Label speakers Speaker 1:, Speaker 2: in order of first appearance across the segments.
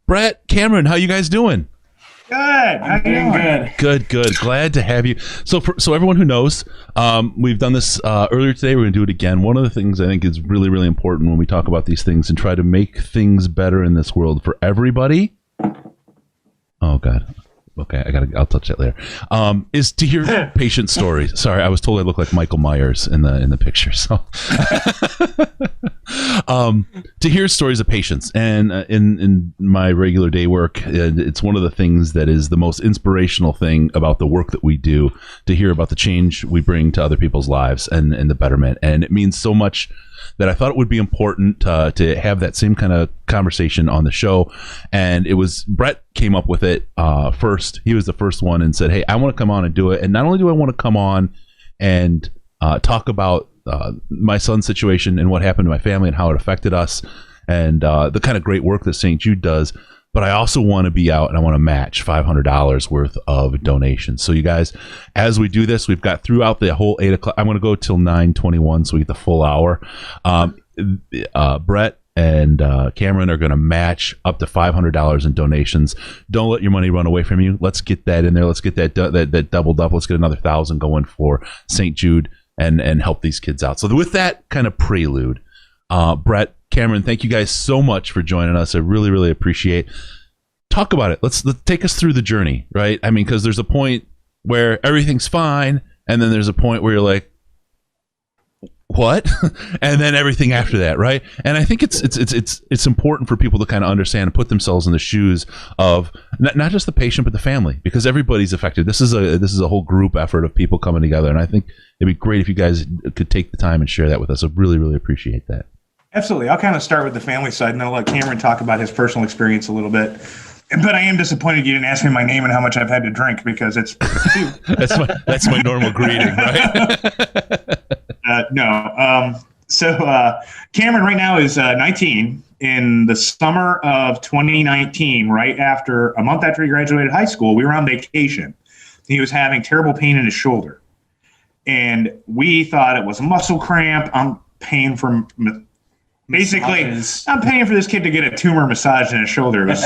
Speaker 1: Brett, Cameron, how you guys doing?
Speaker 2: Good. How you doing?
Speaker 1: Good. Glad to have you. So everyone who knows, we've done this earlier today. We're going to do it again. One of the things I think is really, really important when we talk about these things and try to make things better in this world for everybody. Oh God. Okay, I'll touch that later. Is to hear patient stories. Sorry, I was told I look like Michael Myers in the picture. So, to hear stories of patients, and in my regular day work, it's one of the things that is the most inspirational thing about the work that we do. To hear about the change we bring to other people's lives and the betterment, and it means so much that I thought it would be important to have that same kind of conversation on the show. And it was Brett came up with it first. He was the first one and said, hey, I want to come on and do it. And not only do I want to come on and talk about my son's situation and what happened to my family and how it affected us and the kind of great work that St. Jude does, but I also want to be out and I want to match $500 worth of donations. So you guys, as we do this, we've got throughout the whole 8 o'clock. I'm going to go till 9:21, so we get the full hour. Brett and Cameron are going to match up to $500 in donations. Don't let your money run away from you. Let's get that in there. Let's get that doubled up. Let's get another 1,000 going for St. Jude and help these kids out. So with that kind of prelude, Brett, Cameron, thank you guys so much for joining us. I really, really appreciate. Talk about it. Let's take us through the journey, right? I mean, because there's a point where everything's fine, and then there's a point where you're like, what? And then everything after that, right? And I think it's important for people to kind of understand and put themselves in the shoes of not just the patient but the family, because everybody's affected. This is a whole group effort of people coming together, and I think it'd be great if you guys could take the time and share that with us. I really, really appreciate that.
Speaker 2: Absolutely. I'll kind of start with the family side, and then I'll let Cameron talk about his personal experience a little bit. But I am disappointed you didn't ask me my name and how much I've had to drink, because it's
Speaker 1: that's my normal greeting, right?
Speaker 2: No. So Cameron right now is 19. In the summer of 2019, a month after he graduated high school, we were on vacation. He was having terrible pain in his shoulder, and we thought it was a muscle cramp. I'm paying for this kid to get a tumor massage in his shoulder. It was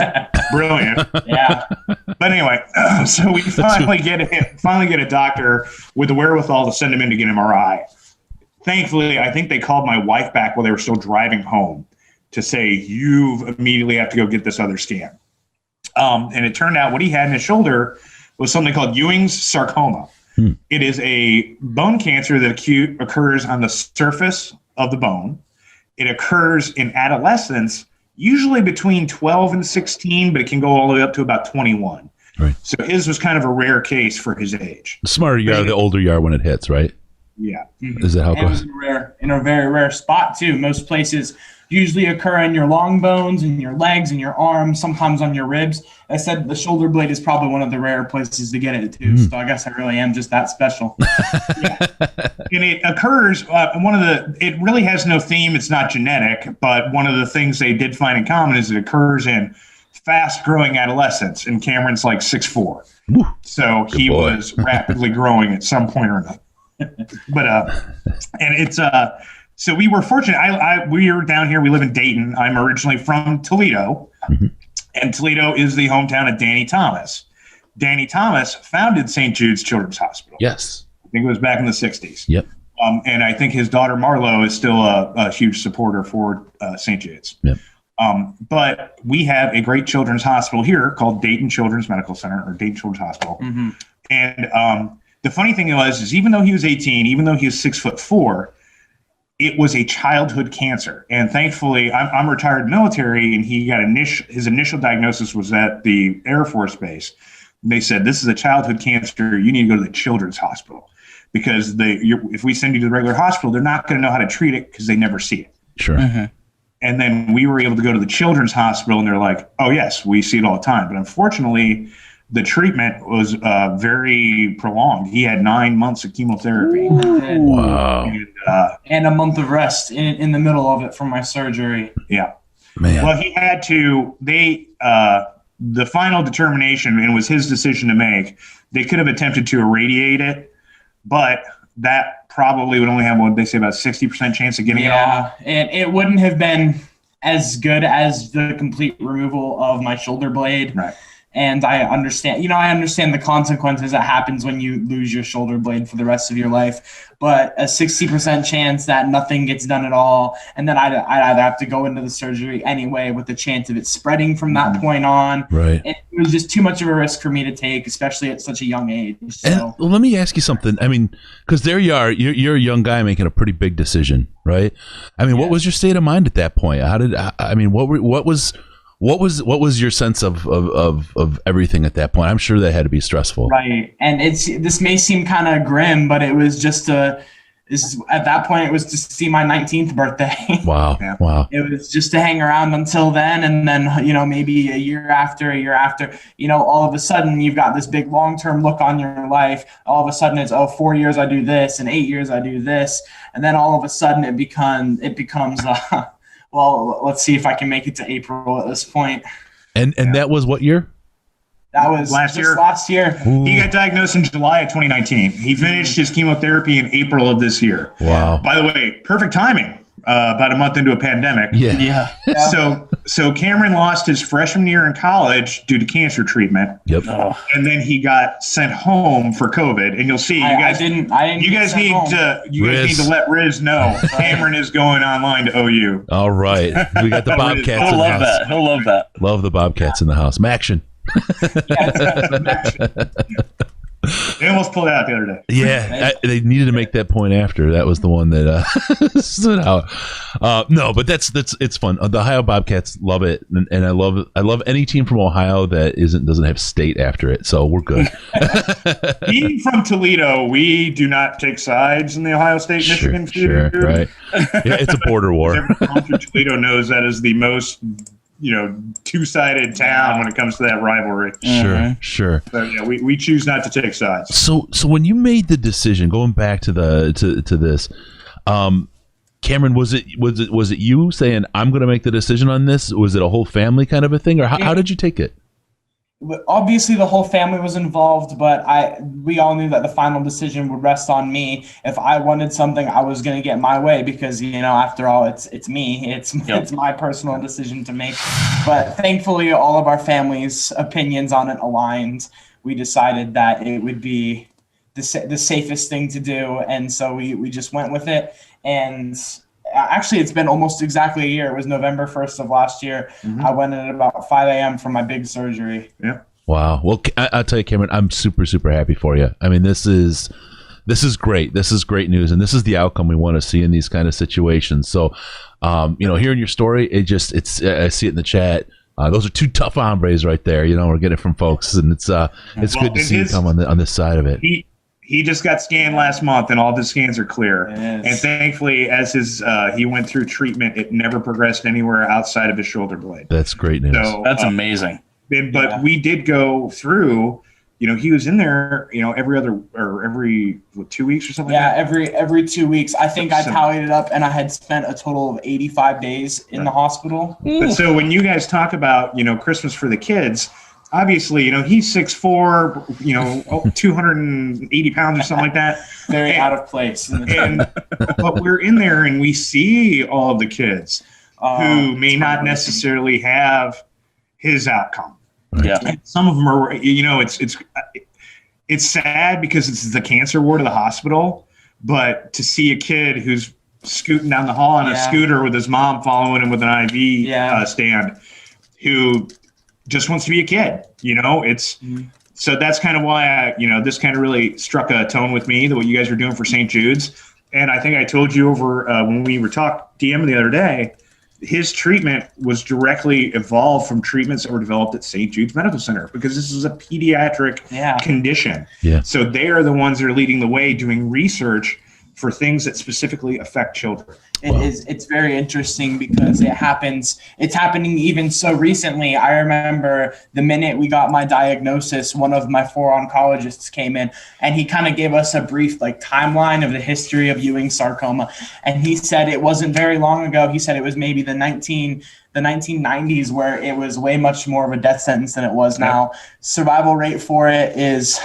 Speaker 2: brilliant.
Speaker 3: Yeah.
Speaker 2: But anyway, so we finally get a doctor with the wherewithal to send him in to get an MRI. Thankfully, I think they called my wife back while they were still driving home to say, you immediately have to go get this other scan. And it turned out what he had in his shoulder was something called Ewing's sarcoma. It is a bone cancer that occurs on the surface of the bone. It occurs in adolescence, usually between 12 and 16, but it can go all the way up to about 21.
Speaker 1: Right.
Speaker 2: So his was kind of a rare case for his age.
Speaker 1: The smarter you are, the older you are when it hits, right?
Speaker 2: Yeah.
Speaker 1: Is that how it goes?
Speaker 3: In a very rare spot, too. Most places usually occur in your long bones, in your legs, in your arms, sometimes on your ribs. I said the shoulder blade is probably one of the rare places to get it, too. So I guess I really am just that special.
Speaker 2: Yeah. And it occurs, it really has no theme. It's not genetic, but one of the things they did find in common is it occurs in fast-growing adolescents, and Cameron's like 6'4". So he was rapidly growing at some point or another. But and it's so we were fortunate. We were down here. We live in Dayton. I'm originally from Toledo, and Toledo is the hometown of Danny Thomas. Danny Thomas founded St. Jude's Children's Hospital.
Speaker 1: Yes,
Speaker 2: I think it was back in the 60s.
Speaker 1: Yep.
Speaker 2: And I think his daughter Marlo is still a huge supporter for St. Jude's.
Speaker 1: Yep.
Speaker 2: But we have a great children's hospital here called Dayton Children's Medical Center, or Dayton Children's Hospital. And the funny thing is even though he was 18, even though he was 6'4", it was a childhood cancer. And thankfully, I'm retired military, and he got his initial diagnosis was at the Air Force Base. They said, this is a childhood cancer. You need to go to the children's hospital, because if we send you to the regular hospital, they're not going to know how to treat it because they never see it.
Speaker 1: Sure.
Speaker 2: And then we were able to go to the children's hospital, and they're like, oh, yes, we see it all the time. But unfortunately, the treatment was very prolonged. He had 9 months of chemotherapy.
Speaker 1: Wow.
Speaker 3: And a month of rest in the middle of it from my surgery.
Speaker 2: Yeah.
Speaker 1: Man.
Speaker 2: Well, he had to, the final determination, and it was his decision to make, they could have attempted to irradiate it, but that probably would only have, what they say, about 60% chance of getting it off.
Speaker 3: And it wouldn't have been as good as the complete removal of my shoulder blade.
Speaker 2: Right.
Speaker 3: And I understand the consequences that happens when you lose your shoulder blade for the rest of your life. But a 60% chance that nothing gets done at all, and then I'd either have to go into the surgery anyway with the chance of it spreading from that point on.
Speaker 1: Right.
Speaker 3: It was just too much of a risk for me to take, especially at such a young age. So.
Speaker 1: And let me ask you something. I mean, because there you are, you're a young guy making a pretty big decision, right? I mean, what was your state of mind at that point? What was your sense of everything at that point? I'm sure that had to be stressful.
Speaker 3: Right. And this may seem kind of grim, but it was just at that point, it was to see my 19th birthday.
Speaker 1: Wow.
Speaker 2: Yeah.
Speaker 1: Wow.
Speaker 3: It was just to hang around until then. And then, maybe a year after, all of a sudden you've got this big long-term look on your life. All of a sudden it's, 4 years I do this and 8 years I do this. And then all of a sudden it becomes well, let's see if I can make it to April at this point.
Speaker 1: And that was what year?
Speaker 3: That was
Speaker 2: last year.
Speaker 1: Ooh.
Speaker 2: He got diagnosed in July of 2019. He finished his chemotherapy in April of this year.
Speaker 1: Wow.
Speaker 2: By the way, perfect timing. About a month into a pandemic.
Speaker 1: Yeah.
Speaker 2: So Cameron lost his freshman year in college due to cancer treatment.
Speaker 1: Yep.
Speaker 2: And then he got sent home for COVID. And you'll see, you guys need to let Riz know Cameron is going online to OU.
Speaker 1: All right. We got the Bobcats in the house.
Speaker 4: He'll love that.
Speaker 1: Love the Bobcats in the house. Maction.
Speaker 2: They almost pulled out the other day.
Speaker 1: Yeah, they needed to make that point after. That was the one that stood out. No, but that's it's fun. The Ohio Bobcats love it, and I love any team from Ohio that doesn't have state after it. So we're good.
Speaker 2: Being from Toledo, we do not take sides in the Ohio State Michigan feud.
Speaker 1: Sure, right? Yeah, it's a border war.
Speaker 2: Everyone from Toledo knows that is the most two-sided town when it comes to that rivalry.
Speaker 1: Sure.
Speaker 2: So yeah, we choose not to take sides.
Speaker 1: So when you made the decision, going back to this, Cameron, was it you saying I'm going to make the decision on this? Was it a whole family kind of a thing, or how did you take it?
Speaker 3: Obviously, the whole family was involved, but we all knew that the final decision would rest on me. If I wanted something, I was going to get my way because, after all, it's me. It's my personal decision to make. But thankfully, all of our family's opinions on it aligned. We decided that it would be the safest thing to do, and so we just went with it. And actually, it's been almost exactly a year. It was November 1st of last year. Mm-hmm. I went in at about 5 a.m. for my big surgery.
Speaker 2: Yeah.
Speaker 1: Wow. Well, I'll tell you, Cameron, I'm super, super happy for you. I mean, this is great. This is great news, and this is the outcome we want to see in these kind of situations. So, hearing your story, I see it in the chat. Those are two tough hombres right there. We're getting it from folks, and it's good to see you come on this side of it.
Speaker 2: He just got scanned last month, and all the scans are clear. Yes. And thankfully, as he went through treatment, it never progressed anywhere outside of his shoulder blade.
Speaker 1: That's great news.
Speaker 2: So,
Speaker 4: that's amazing.
Speaker 2: But we did go through. He was in there. Every 2 weeks or something.
Speaker 3: Yeah, every 2 weeks. I think I tallied it up, and I had spent a total of 85 days in the hospital.
Speaker 2: But so when you guys talk about Christmas for the kids. Obviously, he's 6'4", 280 pounds or something like that.
Speaker 3: Very out of place.
Speaker 2: But we're in there and we see all of the kids who may not necessarily have his outcome.
Speaker 4: Yeah.
Speaker 2: And some of them are, it's sad because it's the cancer ward of the hospital, but to see a kid who's scooting down the hall on a scooter with his mom following him with an IV stand who just wants to be a kid, so that's kind of why this kind of really struck a tone with me, that what you guys were doing for St. Jude's. And I think I told you over when we were DM the other day, his treatment was directly evolved from treatments that were developed at St. Jude's Medical Center, because this is a pediatric condition. Yeah. So they are the ones that are leading the way, doing research for things that specifically affect children.
Speaker 3: It's very interesting because it's happening even so recently. I remember the minute we got my diagnosis, one of my 4 oncologists came in and he kind of gave us a brief timeline of the history of Ewing sarcoma. And he said it wasn't very long ago. He said it was maybe the 1990s where it was way much more of a death sentence than it was now. Survival rate for it is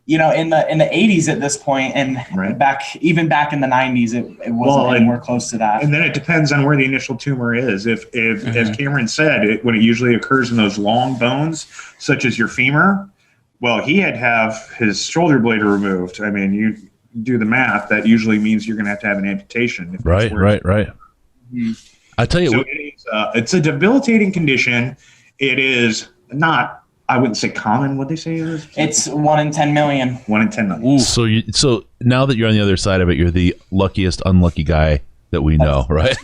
Speaker 3: in the 80s at this point, and back in the 90s, it wasn't anywhere close to that.
Speaker 2: And then it depends on where the initial tumor is. If as Cameron said, when it usually occurs in those long bones, such as your femur, well, he had to have his shoulder blade removed. I mean, you do the math. That usually means you're going to have an amputation.
Speaker 1: Right.
Speaker 2: Mm-hmm.
Speaker 1: I tell you,
Speaker 2: it's a debilitating condition. It is not. I wouldn't say common. What they say it is?
Speaker 3: It's 1 in 10 million.
Speaker 2: 1 in 10 million.
Speaker 1: Ooh. So now that you're on the other side of it, you're the luckiest unlucky guy that we know, right?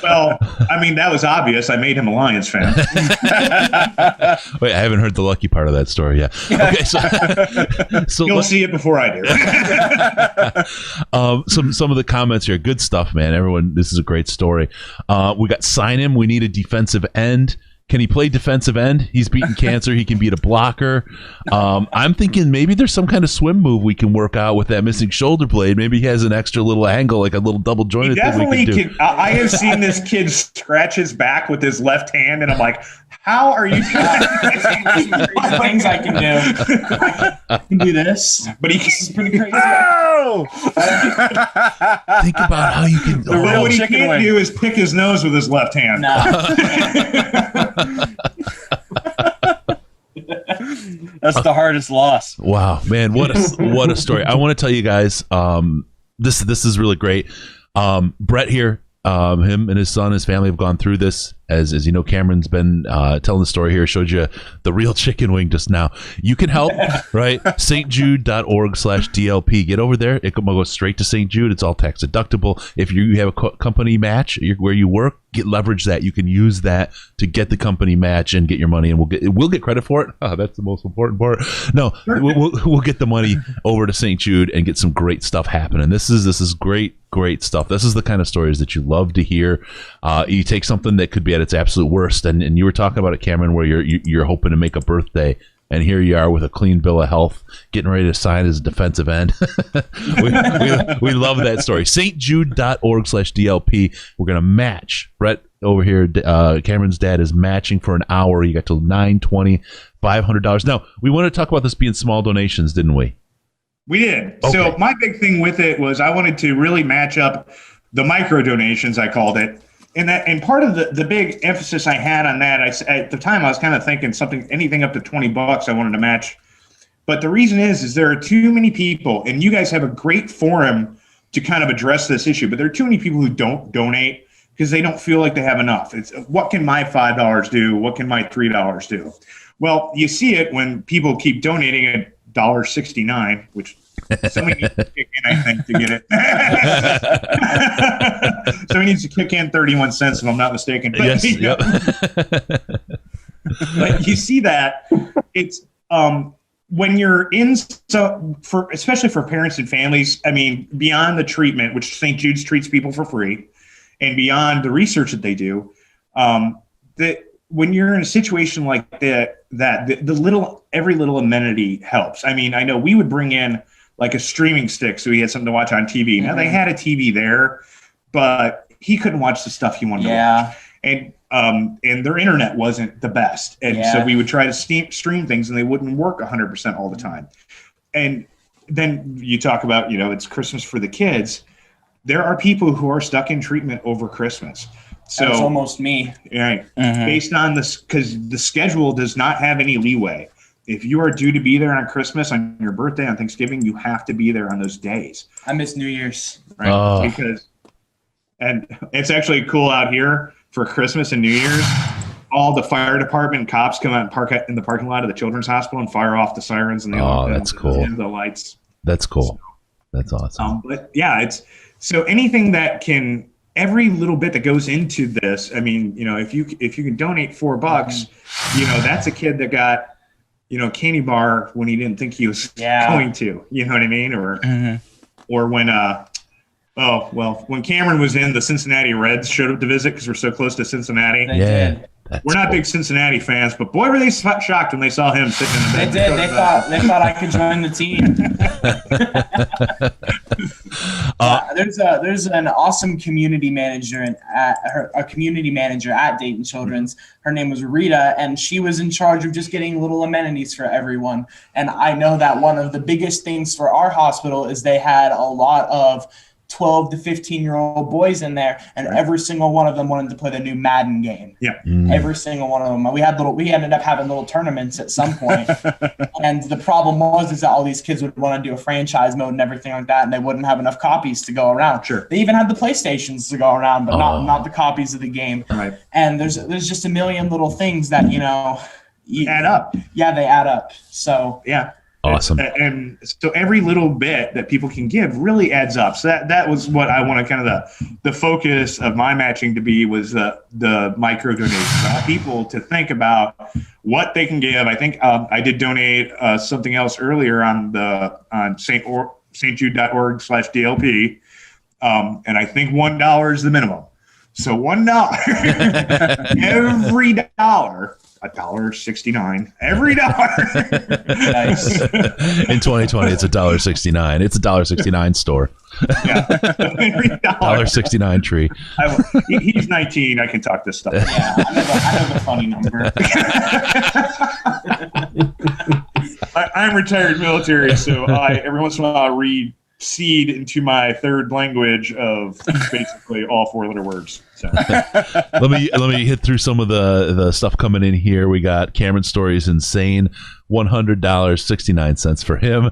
Speaker 2: Well, I mean, that was obvious. I made him a Lions fan.
Speaker 1: Wait, I haven't heard the lucky part of that story yet. Okay, so
Speaker 2: you'll see it before I do.
Speaker 1: Some of the comments here, good stuff, man. Everyone, this is a great story. We got sign him. We need a defensive end. Can he play defensive end? He's beaten cancer. He can beat a blocker. I'm thinking maybe there's some kind of swim move we can work out with that missing shoulder blade. Maybe he has an extra little angle, like a little double jointed thing we can do.
Speaker 2: I have seen this kid scratch his back with his left hand, and I'm like, how are you doing
Speaker 3: things I can do? I can do this, but he's pretty crazy.
Speaker 2: Oh!
Speaker 1: Think about how you can.
Speaker 2: What he can't do is pick his nose with his left hand.
Speaker 3: No.
Speaker 4: That's the hardest loss.
Speaker 1: Wow, man, what a story! I want to tell you guys, this is really great. Brett here, him and his son, his family have gone through this. As you know, Cameron's been telling the story here, showed you the real chicken wing just now. You can help, right? stjude.org/DLP. Get over there. It will go straight to St. Jude. It's all tax deductible. If you have a company match where you work, leverage that. You can use that to get the company match and get your money, and we'll get credit for it. Oh, that's the most important part. No, we'll get the money over to St. Jude and get some great stuff happening. This is great stuff. This is the kind of stories that you love to hear. You take something that could be at its absolute worst, and you were talking about it, Cameron, where you're hoping to make a birthday, and here you are with a clean bill of health, getting ready to sign as a defensive end. we love that story. stjude.org/DLP. We're gonna match. Brett over here, Cameron's dad is matching for an hour. You got till $920, $500. Now we want to talk about this being small donations, didn't we?
Speaker 2: We did.
Speaker 1: Okay.
Speaker 2: So my big thing with it was I wanted to really match up the micro donations, I called it. And part of the big emphasis I had on that, at the time I was kind of thinking anything up to $20 I wanted to match. But the reason is there are too many people, and you guys have a great forum to kind of address this issue, but there are too many people who don't donate because they don't feel like they have enough. It's what can my $5 do? What can my $3 do? Well, you see it when people keep donating at $1.69, which somebody needs to kick in, I think, to get it. Somebody needs to kick in 31 cents, if I'm not mistaken. But,
Speaker 1: yes. Yep.
Speaker 2: But you see that it's when you're especially for parents and families. I mean, beyond the treatment, which St. Jude's treats people for free, and beyond the research that they do, that when you're in a situation like that, every little amenity helps. I mean, I know we would bring in like a streaming stick so he had something to watch on TV. Now they had a TV there, but he couldn't watch the stuff he wanted to watch. And their internet wasn't the best. And so we would try to stream things and they wouldn't work 100% all the time. And then you talk about, it's Christmas for the kids. There are people who are stuck in treatment over Christmas. So
Speaker 3: that's almost me.
Speaker 2: Right. Mm-hmm. Based on this, because the schedule does not have any leeway. If you are due to be there on Christmas, on your birthday, on Thanksgiving, you have to be there on those days.
Speaker 3: I miss New Year's.
Speaker 2: Right. And it's actually cool out here for Christmas and New Year's. All the fire department and cops come out and park in the parking lot of the Children's Hospital and fire off the sirens and
Speaker 1: that's cool.
Speaker 2: The lights.
Speaker 1: That's cool. That's awesome.
Speaker 2: But yeah, so anything that can, every little bit that goes into this. I mean, if you can donate $4, that's a kid that got, candy bar when he didn't think he was going to, you know what I mean? Or when, when Cameron was in, the Cincinnati Reds showed up to visit because we're so close to Cincinnati.
Speaker 3: They did.
Speaker 2: We're not big Cincinnati fans, but boy, were they shocked when they saw him sitting in the
Speaker 3: They
Speaker 2: bed.
Speaker 3: did. They thought I could join the team. There's an awesome community manager at Dayton Children's. Her name was Rita, and she was in charge of just getting little amenities for everyone. And I know that one of the biggest things for our hospital is they had a lot of 12 to 15-year-old boys in there, and every single one of them wanted to play the new Madden game.
Speaker 2: Yeah.
Speaker 3: Every single one of them. We ended up having little tournaments at some point. And the problem is that all these kids would want to do a franchise mode and everything like that, and they wouldn't have enough copies to go around.
Speaker 2: Sure.
Speaker 3: They even had the PlayStations to go around, but not the copies of the game.
Speaker 2: Right.
Speaker 3: And there's just a million little things that,
Speaker 2: Add up.
Speaker 3: Yeah, they add up. So
Speaker 2: yeah.
Speaker 1: Awesome.
Speaker 2: And so every little bit that people can give really adds up. So that was what I want to kind of the focus of my matching to be was the micro donations. I want people to think about what they can give. I think I did donate something else earlier on stjude.org/DLP. And I think $1 is the minimum. So $1 every dollar. $1.69 every dollar.
Speaker 3: nice.
Speaker 1: In 2020, it's $1.69. It's $1.69 store.
Speaker 2: Yeah, every dollar.
Speaker 1: $1.69 tree.
Speaker 2: He's 19. I can talk this stuff.
Speaker 3: Yeah, I know the funny number.
Speaker 2: I'm retired military, so every once in a while I read seed into my third language of basically all 4-letter words. So.
Speaker 1: let me hit through some of the stuff coming in here. We got Cameron's story is insane. $100.69 for him.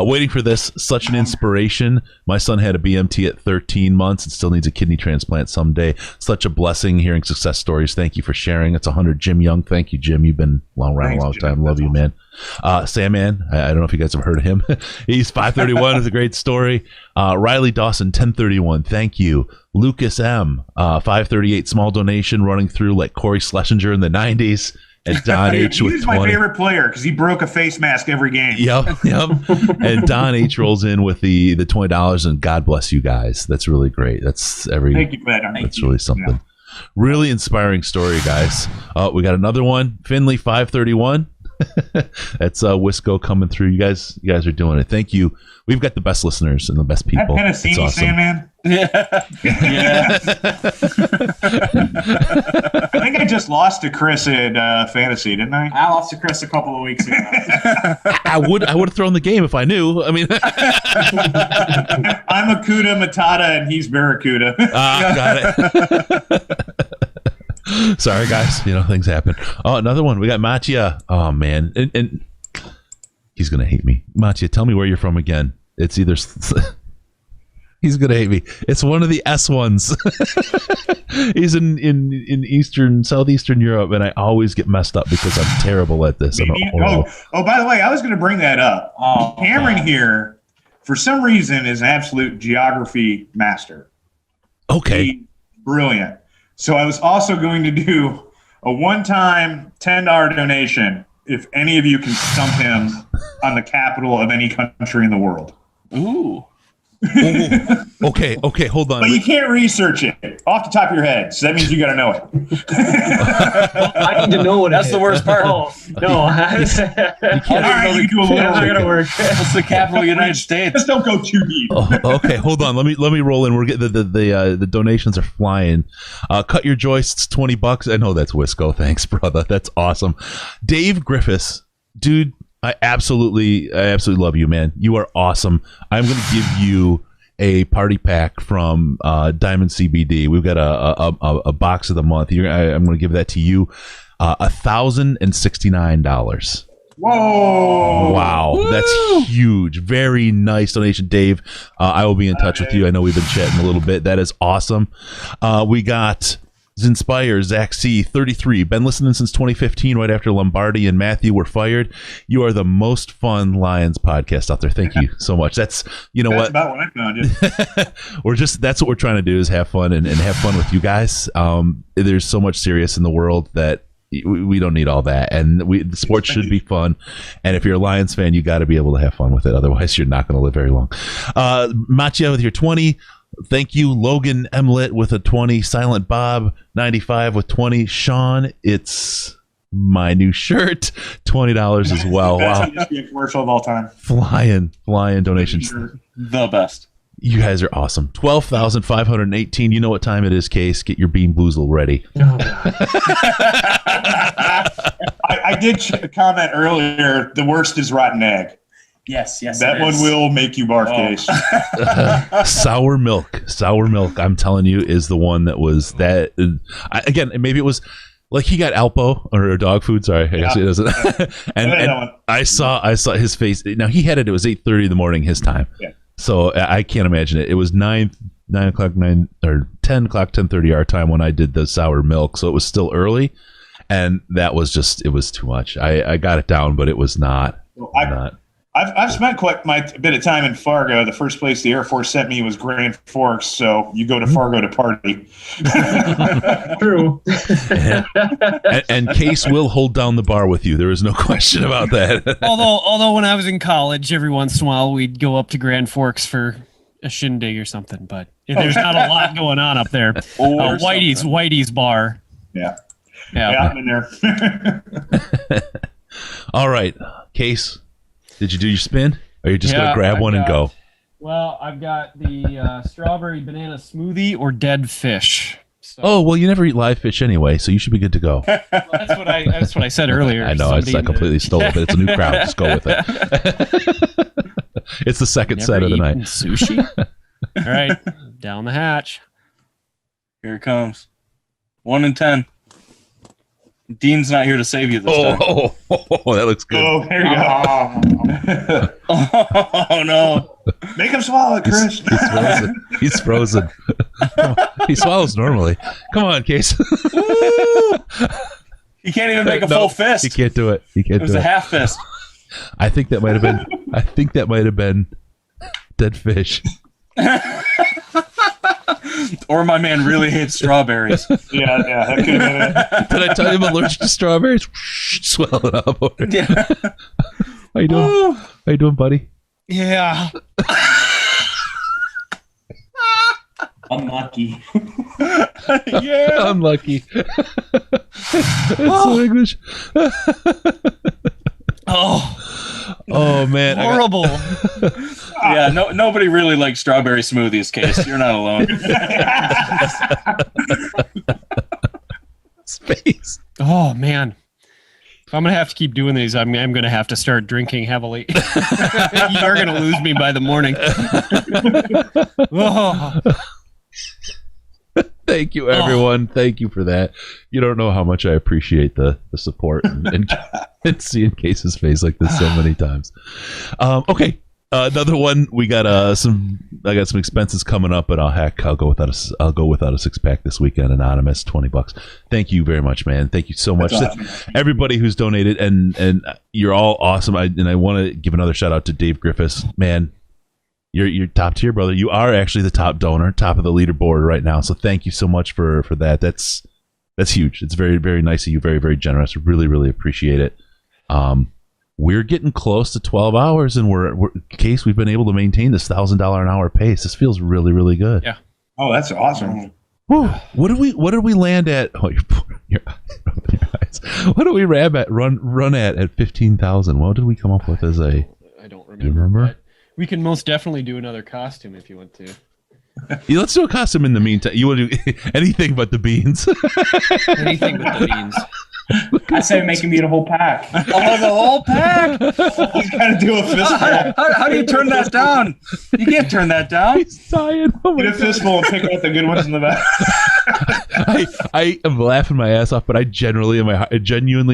Speaker 1: Waiting for this. Such an inspiration. My son had a BMT at 13 months and still needs a kidney transplant someday. Such a blessing hearing success stories. Thank you for sharing. It's 100. Jim Young. Thank you, Jim. You've been around a long time. Love you, man. Sandman. I don't know if you guys have heard of him. He's 531 with a great story. Riley Dawson, 1031. Thank you. Lucas M. 538. Small donation running through like Corey Schlesinger in the 90s. And Don H with 20.
Speaker 2: He's my favorite player because he broke a face mask every game.
Speaker 1: Yep. And Don H rolls in with the $20, and God bless you guys. That's really great.
Speaker 2: Thank you for that.
Speaker 1: That's really something. Yeah. Really inspiring story, guys. We got another one. Finley 531. That's Wisco coming through. You guys are doing it. Thank you. We've got the best listeners and the best people.
Speaker 2: That Penasini awesome. Sandman.
Speaker 4: Yeah.
Speaker 2: I think I just lost to Chris at Fantasy, didn't I?
Speaker 3: I lost to Chris a couple of weeks ago.
Speaker 1: I would have thrown the game if I knew. I mean,
Speaker 2: I'm Akuda Matata and he's Barracuda.
Speaker 1: Got it. Sorry, guys. Things happen. Oh, another one. We got Mattia. Oh man, and he's gonna hate me. Mattia, tell me where you're from again. It's either. He's gonna hate me. It's one of the S ones. He's in southeastern Europe, and I always get messed up because I'm terrible at this.
Speaker 2: By the way, I was gonna bring that up. Cameron here, for some reason, is an absolute geography master.
Speaker 1: Okay.
Speaker 2: He's brilliant. So I was also going to do a one-time $10 donation if any of you can stump him on the capital of any country in the world.
Speaker 4: Ooh.
Speaker 1: Okay, hold on.
Speaker 2: But you can't research it off the top of your head, so that means you got to know it.
Speaker 5: I need to know what
Speaker 4: That's the worst part.
Speaker 5: Oh, no.
Speaker 2: All right, you can do a little.
Speaker 5: That's not going to work.
Speaker 4: What's the capital of the United States?
Speaker 2: Just don't go too deep.
Speaker 1: Okay, hold on. Let me roll in. We're getting the donations are flying. Cut your joists, $20. I know that's Wisco. Thanks, brother. That's awesome. Dave Griffiths, dude. I absolutely love you, man. You are awesome. I'm going to give you a party pack from Diamond CBD. We've got a box of the month. I'm going to give that to you. $1,069.
Speaker 2: Whoa!
Speaker 1: Wow, woo! That's huge. Very nice donation, Dave. I will be in touch with you. I know we've been chatting a little bit. That is awesome. We got Zinspire, Zach C, 33. Been listening since 2015, right after Lombardi and Matthew were fired. You are the most fun Lions podcast out there. Thank you so much. That's
Speaker 2: about what I found you.
Speaker 1: That's what we're trying to do is have fun and have fun with you guys. There's so much serious in the world that we don't need all that, and the sports should be fun. And if you're a Lions fan, you got to be able to have fun with it. Otherwise, you're not going to live very long. Machia with your 20. Thank you, Logan Emlet with a 20, Silent Bob 95 with 20, Sean, it's my new shirt, $20 as well.
Speaker 2: That's
Speaker 1: Wow.
Speaker 2: going to be a commercial of all time.
Speaker 1: Flying donations.
Speaker 4: The best.
Speaker 1: You guys are awesome. 12,518. You know what time it is, Case. Get your Bean Boozle ready.
Speaker 5: Oh, God.
Speaker 2: I did comment earlier, the worst is rotten egg.
Speaker 3: Yes.
Speaker 2: That
Speaker 3: it
Speaker 2: one
Speaker 3: is.
Speaker 2: will make you barf,
Speaker 3: Oh.
Speaker 2: Case.
Speaker 1: Sour milk, I'm telling you, is the one that was that. Again, maybe it was like he got Alpo or dog food. Sorry, I guess it doesn't. and I saw his face. Now he had it. It was 8:30 in the morning his time.
Speaker 2: Yeah.
Speaker 1: So I can't imagine it. It was 9 o'clock, 9 or 10 o'clock, 10:30 our time when I did the sour milk. So it was still early, and that was just, it was too much. I got it down, but it was not.
Speaker 2: I've spent quite a bit of time in Fargo. The first place the Air Force sent me was Grand Forks, so you go to Fargo to party.
Speaker 5: True.
Speaker 1: and Case will hold down the bar with you. There is no question about that.
Speaker 6: Although when I was in college, every once in a while we'd go up to Grand Forks for a shindig or something. But there's not a lot going on up there. Whitey's bar.
Speaker 2: Yeah,
Speaker 6: Yeah.
Speaker 2: I'm in there.
Speaker 1: All right, Case. Did you do your spin? Or are you just going to grab one and go?
Speaker 6: Well, I've got the strawberry banana smoothie or dead fish. So,
Speaker 1: Oh, well, you never eat live fish anyway, so you should be good to go.
Speaker 6: well, that's what I said earlier.
Speaker 1: I know, I completely stole it, but it's a new crowd. Just go with it. It's the second set of the night.
Speaker 6: Sushi. All right, down the hatch.
Speaker 4: Here it comes. 1 in 10. Dean's not here to save you this time.
Speaker 1: That looks good.
Speaker 2: Oh, there you go.
Speaker 4: Oh, no.
Speaker 2: Make him swallow it, Chris.
Speaker 1: He's frozen. He swallows normally. Come on, Case.
Speaker 4: He can't even make a full fist.
Speaker 1: He can't do it.
Speaker 4: It was a half fist.
Speaker 1: I think that might have been dead fish.
Speaker 4: Or my man really hates strawberries.
Speaker 2: Yeah, that could have been it.
Speaker 1: Did I tell you I'm allergic to strawberries? Swell it up.
Speaker 4: Yeah.
Speaker 1: How you doing? How you doing, buddy?
Speaker 6: Yeah.
Speaker 3: Unlucky.
Speaker 4: Yeah.
Speaker 1: Unlucky. It's so English. Oh man,
Speaker 6: Horrible.
Speaker 4: Yeah, nobody really likes strawberry smoothies, Case. You're not alone.
Speaker 1: Space.
Speaker 6: Oh man. If I'm gonna have to keep doing these, I'm gonna have to start drinking heavily. You're gonna lose me by the morning. Oh.
Speaker 1: Thank you, everyone. Thank you for that. You don't know how much I appreciate the support and seeing Case's face like this so many times. Okay, another one. We got I got some expenses coming up, but I'll go without a 6-pack this weekend. Anonymous, $20. Thank you very much, man. Thank you so much,
Speaker 2: awesome.
Speaker 1: everybody who's donated, and you're all awesome. I want to give another shout out to Dave Griffiths, man. You're top tier, brother. You are actually the top donor, top of the leaderboard right now. So thank you so much for that. That's huge. It's very, very nice of you. Very, very generous. Really, really appreciate it. We're getting close to 12 hours, and we're Case, we've been able to maintain this $1,000 an hour pace. This feels really, really good.
Speaker 6: Yeah.
Speaker 2: Oh, that's awesome.
Speaker 1: Whew. What did we land at? Oh, your eyes. What did we run at 15,000? What did we come up with as a?
Speaker 6: I don't remember.
Speaker 1: Do you remember?
Speaker 6: But we can most definitely do another costume if you want to.
Speaker 1: Yeah, let's do a costume in the meantime. You want to do anything but the beans?
Speaker 6: Anything but the beans.
Speaker 3: I say make him eat a whole pack.
Speaker 4: Oh, the whole pack.
Speaker 2: He's got to do a fistful.
Speaker 4: How do you turn that down? You can't turn that down.
Speaker 1: He's dying. Oh my
Speaker 2: Get a fistful and pick out the good ones in the back.
Speaker 1: I am laughing my ass off, but I genuinely in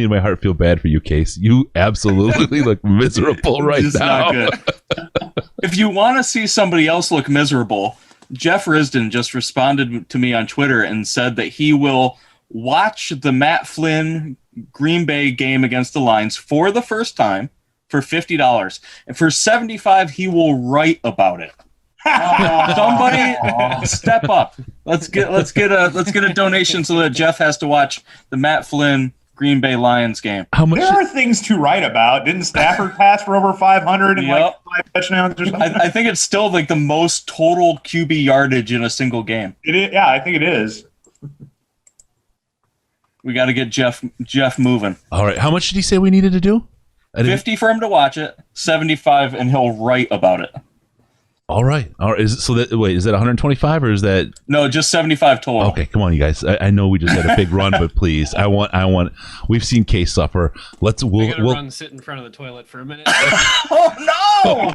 Speaker 1: my heart feel bad for you, Case. You absolutely look miserable right
Speaker 4: It's
Speaker 1: now.
Speaker 4: not good. If you want to see somebody else look miserable, Jeff Risden just responded to me on Twitter and said that he will watch the Matt Flynn Green Bay game against the Lions for the first time for $50, and for $75 he will write about it. Somebody step up. Let's get a donation so that Jeff has to watch the Matt Flynn Green Bay Lions game.
Speaker 1: How much?
Speaker 2: There are things to write about. Didn't Stafford pass for over 500 and like 5 touchdowns or something?
Speaker 4: I think it's still like the most total QB yardage in a single game.
Speaker 2: It is, yeah, I think it is.
Speaker 4: We got to get Jeff moving.
Speaker 1: All right. How much did he say we needed to do?
Speaker 4: 50 for him to watch it, 75, and he'll write about it.
Speaker 1: All right. Is that 125 or is that?
Speaker 4: No, just 75 total.
Speaker 1: Okay, come on, you guys. I know we just had a big run, but please, I want. We've seen Case suffer. We'll
Speaker 6: run, sit in front of the toilet for a minute.
Speaker 4: Oh no!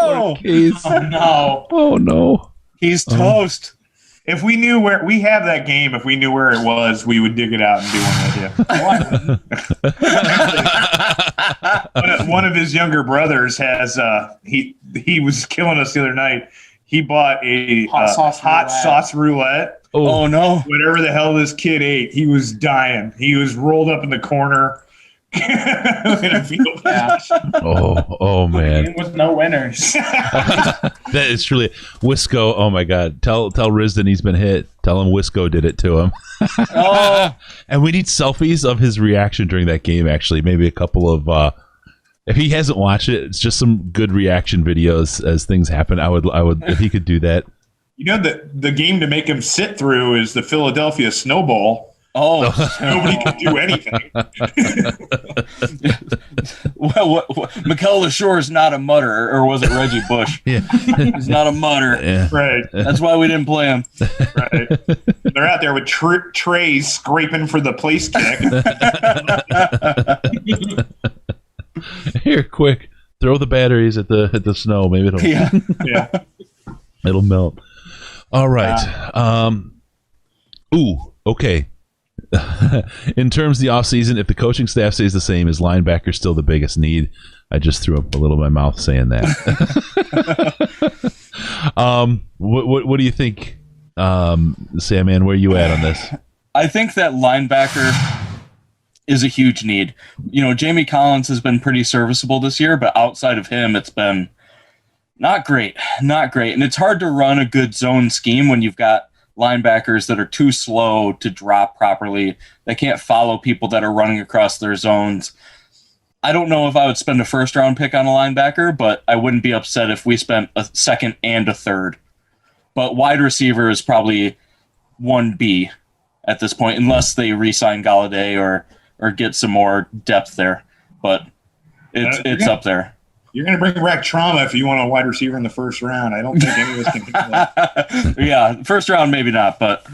Speaker 1: Oh, Case.
Speaker 3: Oh no!
Speaker 1: Oh no!
Speaker 4: He's toast.
Speaker 2: If we knew where we have that game, if we knew where it was, we would dig it out and do one with you. One of his younger brothers has he was killing us the other night. He bought a hot sauce roulette.
Speaker 4: Oh no!
Speaker 2: Whatever the hell this kid ate, he was dying. He was rolled up in the corner.
Speaker 1: Oh man!
Speaker 3: With no winners.
Speaker 1: That is truly Wisco. Oh my God! Tell Risden he's been hit. Tell him Wisco did it to him. And we need selfies of his reaction during that game. Actually, maybe a couple of. If he hasn't watched it, it's just some good reaction videos as things happen. I would if he could do that.
Speaker 2: You know the game to make him sit through is the Philadelphia Snowball.
Speaker 4: Oh,
Speaker 2: nobody can do anything.
Speaker 4: Well, Mikel LaSure is not a mutter, or was it Reggie Bush?
Speaker 1: Yeah,
Speaker 4: he's not a mutter.
Speaker 1: Yeah.
Speaker 2: Right.
Speaker 4: That's why we didn't play him.
Speaker 2: Right. They're out there with trays scraping for the place kick.
Speaker 1: Here, quick, throw the batteries at the snow. Maybe it'll it'll melt. All right. Okay. In terms of the offseason, if the coaching staff stays the same, is linebacker still the biggest need? I just threw up a little in my mouth saying that. What do you think, Sam? Where are you at on this?
Speaker 4: I think that linebacker is a huge need. You know, Jamie Collins has been pretty serviceable this year, but outside of him, it's been not great. And it's hard to run a good zone scheme when you've got linebackers that are too slow to drop properly. They can't follow people that are running across their zones. I don't know if I would spend a first-round pick on a linebacker, but I wouldn't be upset if we spent a second and a third. But wide receiver is probably 1B at this point, unless they re-sign Galladay or get some more depth there. But it's up there.
Speaker 2: You're going to bring back trauma if you want a wide receiver in the first round. I don't think any of us can do that.
Speaker 4: Yeah, first round maybe not, but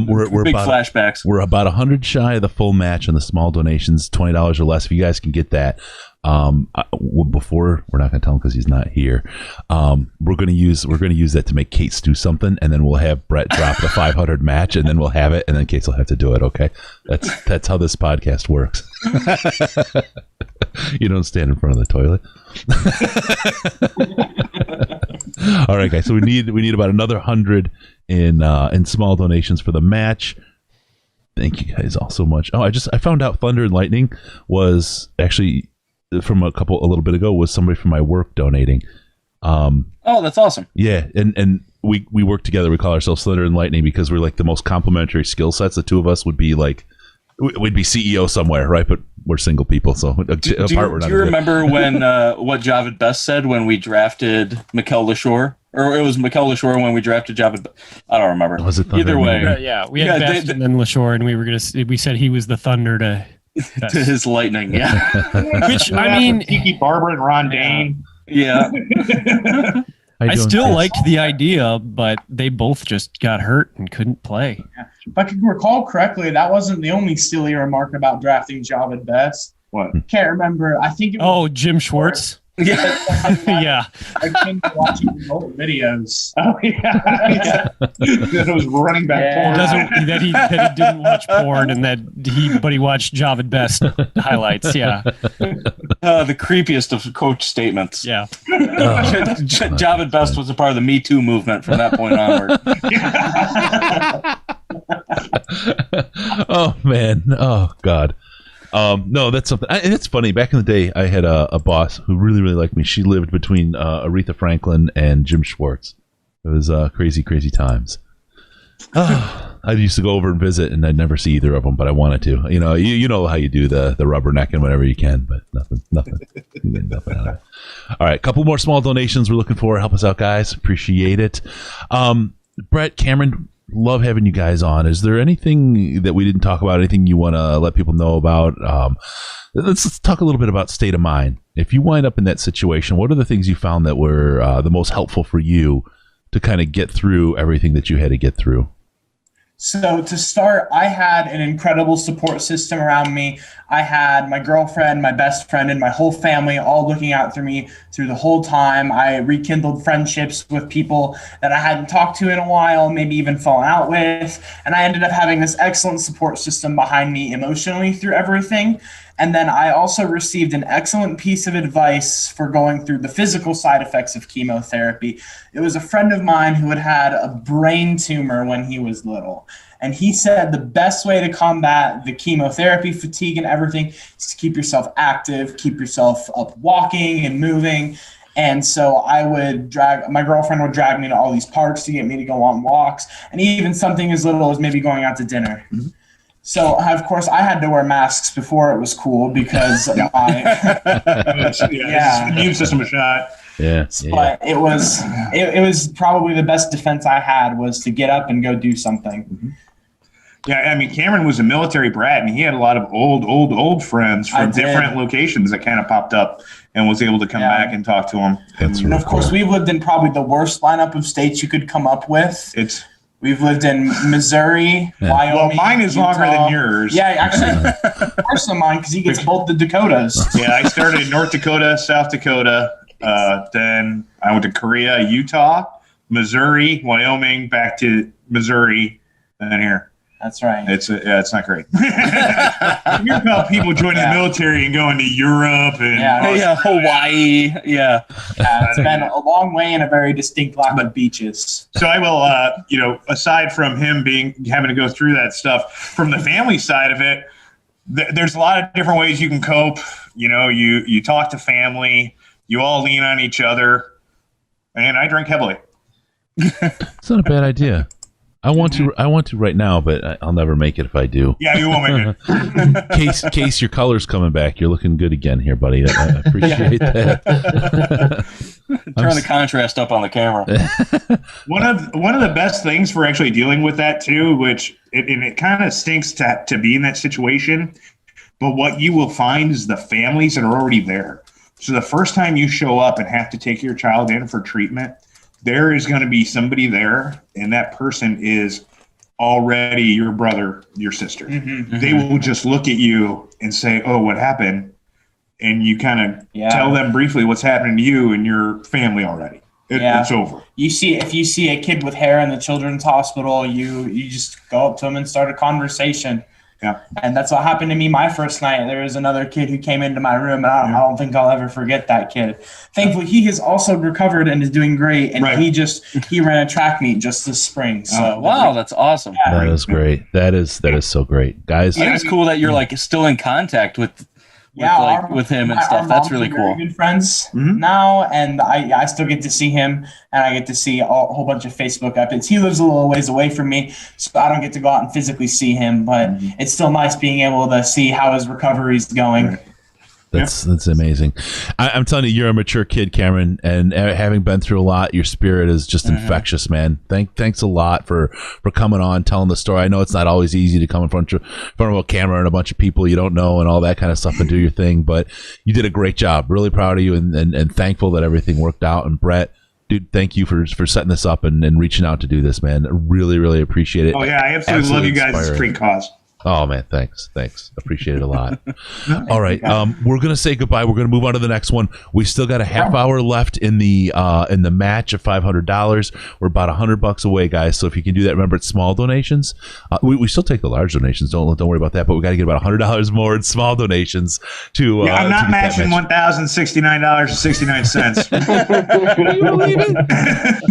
Speaker 1: we're
Speaker 4: big
Speaker 1: about,
Speaker 4: flashbacks.
Speaker 1: We're about 100 shy of the full match on the small donations, $20 or less. If you guys can get that, before we're not going to tell him because he's not here. We're going to use that to make Case do something, and then we'll have Brett drop the 500 match, and then we'll have it, and then Case will have to do it. Okay, that's how this podcast works. You don't stand in front of the toilet. All right, guys. So we need about another 100 in small donations for the match. Thank you guys all so much. Oh, I found out Thunder and Lightning was actually from a little bit ago was somebody from my work donating.
Speaker 4: Oh, that's awesome.
Speaker 1: Yeah, and we work together. We call ourselves Thunder and Lightning because we're like the most complementary skill sets. The two of us would be like we'd be CEO somewhere, right? But we're single people, so
Speaker 4: do you remember when what Javid Best said when we drafted Mikel LaSure? Or it was Mikel LaSure when we drafted Javid. I don't remember.
Speaker 1: Was it Thunder?
Speaker 4: Either way,
Speaker 6: yeah, we had Best and then LaSure, and we said he was the Thunder to
Speaker 4: his Lightning. Yeah,
Speaker 6: which I mean,
Speaker 2: Tiki Barber and Ron Dane.
Speaker 4: Yeah.
Speaker 6: I still liked the idea, but they both just got hurt and couldn't play.
Speaker 3: Yeah. If I can recall correctly, that wasn't the only silly remark about drafting Javid Best.
Speaker 2: What?
Speaker 3: Can't remember. I think it was
Speaker 6: Jim Schwartz.
Speaker 4: Yeah.
Speaker 6: Yeah.
Speaker 3: I came to watching the old videos.
Speaker 2: Oh yeah. That was running back porn.
Speaker 6: That he didn't watch porn and but he watched Javid Best highlights. Yeah.
Speaker 4: The creepiest of coach statements.
Speaker 6: Yeah.
Speaker 4: Javid Best was a part of the Me Too movement from that point onward.
Speaker 1: Oh man. Oh God. No, that's something. And it's funny. Back in the day, I had a boss who really, really liked me. She lived between Aretha Franklin and Jim Schwartz. It was crazy, crazy times. I used to go over and visit, and I'd never see either of them, but I wanted to. You know how you do the rubbernecking whenever you can, but nothing. You get nothing out of it. All right, a couple more small donations we're looking for. Help us out, guys. Appreciate it. Brett, Cameron, love having you guys on. Is there anything that we didn't talk about? Anything you want to let people know about? Let's talk a little bit about state of mind. If you wind up in that situation, what are the things you found that were the most helpful for you to kind of get through everything that you had to get through?
Speaker 3: So to start, I had an incredible support system around me. I had my girlfriend, my best friend, and my whole family all looking out for me through the whole time. I rekindled friendships with people that I hadn't talked to in a while, maybe even fallen out with. And I ended up having this excellent support system behind me emotionally through everything. And then I also received an excellent piece of advice for going through the physical side effects of chemotherapy. It was a friend of mine who had had a brain tumor when he was little. And he said the best way to combat the chemotherapy fatigue and everything is to keep yourself active, keep yourself up walking and moving. And so my girlfriend would drag me to all these parks to get me to go on walks, and even something as little as maybe going out to dinner. Mm-hmm. So, of course, I had to wear masks before it was cool because
Speaker 2: the immune system was shot.
Speaker 1: Yeah.
Speaker 3: But it was probably the best defense I had was to get up and go do something.
Speaker 2: Mm-hmm. Yeah, I mean, Cameron was a military brat, and he had a lot of old friends from different locations that kind of popped up and was able to come back and talk to them.
Speaker 3: And of course, we've lived in probably the worst lineup of states you could come up with. We've lived in Missouri, Wyoming.
Speaker 2: Well, mine is
Speaker 3: Utah.
Speaker 2: longer than yours.
Speaker 3: Yeah, actually, worse than mine because he gets both the Dakotas.
Speaker 2: Yeah, I started in North Dakota, South Dakota. Then I went to Korea, Utah, Missouri, Wyoming, back to Missouri, and then here.
Speaker 3: That's right.
Speaker 2: It's not great. You hear about people joining the military and going to Europe and
Speaker 4: Hawaii. Yeah.
Speaker 3: It's been a long way and a very distinct lack of beaches.
Speaker 2: So I will, aside from him having to go through that stuff, from the family side of it, there's a lot of different ways you can cope. You talk to family, you all lean on each other, and I drink heavily.
Speaker 1: It's not a bad idea. I want to right now, but I'll never make it if I do.
Speaker 2: Yeah, you won't make it.
Speaker 1: Case your color's coming back. You're looking good again here, buddy. I appreciate that.
Speaker 4: Turn the contrast up on the camera.
Speaker 2: One of the best things for actually dealing with that too, which it kind of stinks to be in that situation, but what you will find is the families that are already there. So the first time you show up and have to take your child in for treatment, there is going to be somebody there, and that person is already your brother, your sister. Mm-hmm. They will just look at you and say, "Oh, what happened?" And you kind of tell them briefly what's happening to you and your family already. It's over.
Speaker 3: If you see a kid with hair in the children's hospital, you just go up to them and start a conversation.
Speaker 2: Yeah.
Speaker 3: And that's what happened to me my first night. There was another kid who came into my room, and I don't think I'll ever forget that kid. Thankfully, he has also recovered and is doing great. And he ran a track meet just this spring. So
Speaker 4: wow, that's awesome.
Speaker 1: Yeah. That is great. That is so great, guys.
Speaker 4: I think it's cool that you're like still in contact with him and stuff. That's really cool.
Speaker 3: We're good friends now, and I still get to see him, and I get to see a whole bunch of Facebook updates. He lives a little ways away from me, so I don't get to go out and physically see him, but it's still nice being able to see how his recovery is going.
Speaker 2: Right.
Speaker 1: That's amazing. I'm telling you, you're a mature kid, Cameron, and having been through a lot, your spirit is just infectious, man. Thanks a lot for coming on, telling the story. I know it's not always easy to come in front of a camera and a bunch of people you don't know and all that kind of stuff and do your thing, but you did a great job. Really proud of you and thankful that everything worked out. And Brett, dude, thank you for setting this up and reaching out to do this, man. Really, really appreciate it.
Speaker 2: Oh, yeah, I absolutely love you guys. It's a great cause.
Speaker 1: Oh, man, thanks. Appreciate it a lot. All right, we're going to say goodbye. We're going to move on to the next one. We still got a half hour left in the match of $500. We're about $100 away, guys. So if you can do that, remember, it's small donations. We still take the large donations. Don't worry about that. But we got to get about $100 more in small donations to.
Speaker 2: I'm not matching $1,069.69.
Speaker 1: Can you believe it?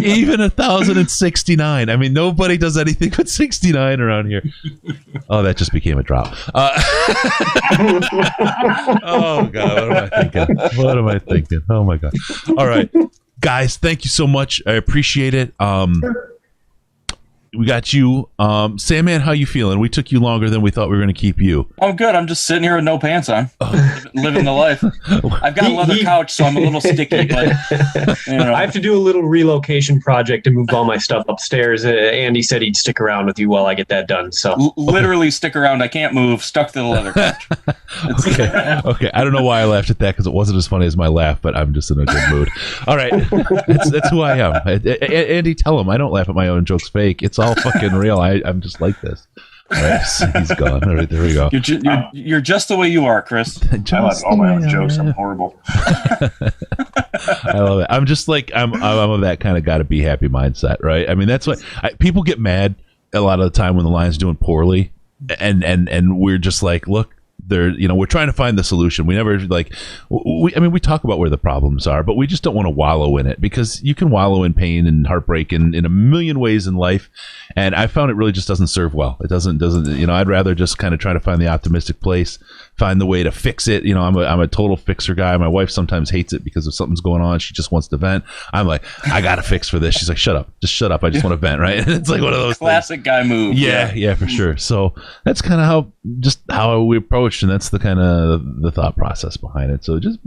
Speaker 1: Even $1,069. I mean, nobody does anything but 69 around here. Oh, that just became a drop. Oh God, what am I thinking? Oh my God. All right, guys, thank you so much. I appreciate it. we got you. Sandman, how you feeling? We took you longer than we thought we were going to keep you.
Speaker 4: I'm good. I'm just sitting here with no pants on, living the life. I've got a leather couch, so I'm a little sticky. But
Speaker 7: I have to do a little relocation project to move all my stuff upstairs. Andy said he'd stick around with you while I get that done. So
Speaker 4: literally stick around. I can't move. Stuck to the leather couch.
Speaker 1: Okay. I don't know why I laughed at that because it wasn't as funny as my laugh, but I'm just in a good mood. All right, that's who I am. Andy, tell him I don't laugh at my own jokes. Fake. It's all fucking real. I'm just like this. All right, he's gone. All right, there we go.
Speaker 4: You're just the way you are, Chris.
Speaker 2: I laugh at all my own jokes. I'm horrible.
Speaker 1: I love it. I'm just like I'm of that kind of gotta be happy mindset, right? I mean, that's what people get mad a lot of the time when the Lions doing poorly, and we're just like, look. We're trying to find the solution. We never we talk about where the problems are, but we just don't want to wallow in it because you can wallow in pain and heartbreak in a million ways in life. And I found it really just doesn't serve well. It doesn't, I'd rather just kind of try to find the optimistic place, find the way to fix it. I'm a total fixer guy. My wife sometimes hates it because if something's going on, she just wants to vent. I'm like, I got to fix for this. She's like, shut up. Just shut up. I just want to vent. Right. And it's like one of those
Speaker 4: classic guy move.
Speaker 1: Yeah, for sure. So that's kind of how we approach. And that's the kind of the thought process behind it. So just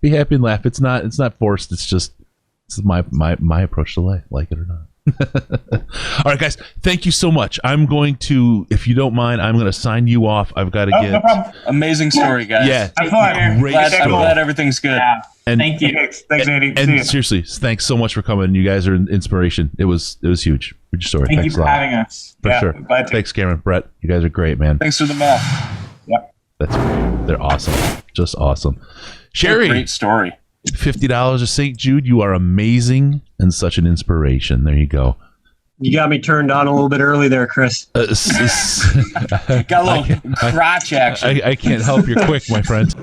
Speaker 1: be happy and laugh. It's not forced. It's my approach to life, like it or not. All right, guys, thank you so much. I'm going to, if you don't mind, I'm going to sign you off. I've got to get
Speaker 2: no problem.
Speaker 4: Amazing story, guys.
Speaker 1: Yeah,
Speaker 2: I'm
Speaker 4: glad everything's good.
Speaker 3: Yeah.
Speaker 1: And
Speaker 3: Thank you.
Speaker 2: Thanks, Andy.
Speaker 1: And seriously, thanks so much for coming. You guys are an inspiration. It was huge. Huge story.
Speaker 3: Thank
Speaker 1: Thanks
Speaker 3: you for
Speaker 1: a lot.
Speaker 3: having us.
Speaker 1: For sure.
Speaker 2: glad to.
Speaker 1: Thanks, Cameron. Brett, you guys are great, man.
Speaker 4: Thanks for the math.
Speaker 1: They're awesome. Just awesome. Sherry,
Speaker 4: great story.
Speaker 1: $50 to St. Jude. You are amazing and such an inspiration. There you go.
Speaker 7: you got me turned on a little bit early there, Chris.
Speaker 4: Got a little crotch action.
Speaker 1: I can't help. You're quick, my friend.